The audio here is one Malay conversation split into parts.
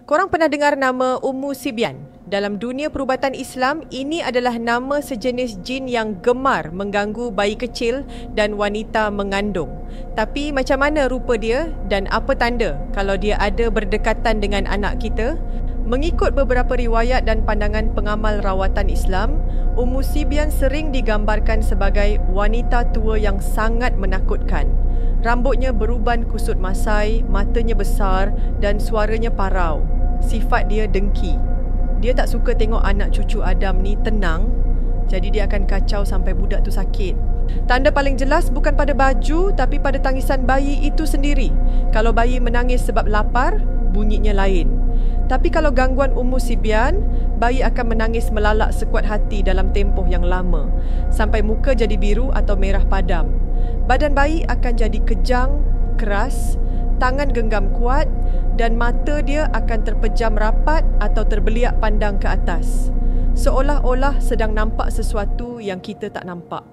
Korang pernah dengar nama Ummu Sibyan? Dalam dunia perubatan Islam, ini adalah nama sejenis jin yang gemar mengganggu bayi kecil dan wanita mengandung. Tapi macam mana rupa dia dan apa tanda kalau dia ada berdekatan dengan anak kita? Mengikut beberapa riwayat dan pandangan pengamal rawatan Islam, Ummu Sibyan sering digambarkan sebagai wanita tua yang sangat menakutkan. Rambutnya beruban kusut masai, matanya besar dan suaranya parau. Sifat dia dengki. Dia tak suka tengok anak cucu Adam ni tenang, jadi dia akan kacau sampai budak tu sakit. Tanda paling jelas bukan pada baju tapi pada tangisan bayi itu sendiri. Kalau bayi menangis sebab lapar, bunyinya lain. Tapi kalau gangguan Ummu Sibyan, bayi akan menangis melalak sekuat hati dalam tempoh yang lama, sampai muka jadi biru atau merah padam. Badan bayi akan jadi kejang, keras, tangan genggam kuat dan mata dia akan terpejam rapat atau terbeliak pandang ke atas, seolah-olah sedang nampak sesuatu yang kita tak nampak.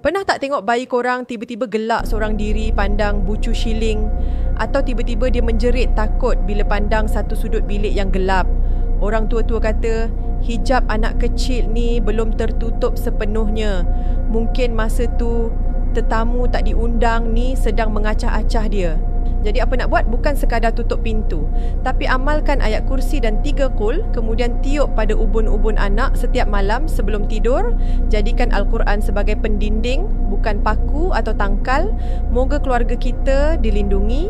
Pernah tak tengok bayi korang tiba-tiba gelak seorang diri pandang bucu shilling, atau tiba-tiba dia menjerit takut bila pandang satu sudut bilik yang gelap? Orang tua-tua kata, hijab anak kecil ni belum tertutup sepenuhnya. Mungkin masa tu tetamu tak diundang ni sedang mengacah-acah dia. Jadi apa nak buat? Bukan sekadar tutup pintu, tapi amalkan ayat kursi dan 3 qul, kemudian tiup pada ubun-ubun anak setiap malam sebelum tidur. Jadikan Al-Quran sebagai pendinding, bukan paku atau tangkal. Moga keluarga kita dilindungi.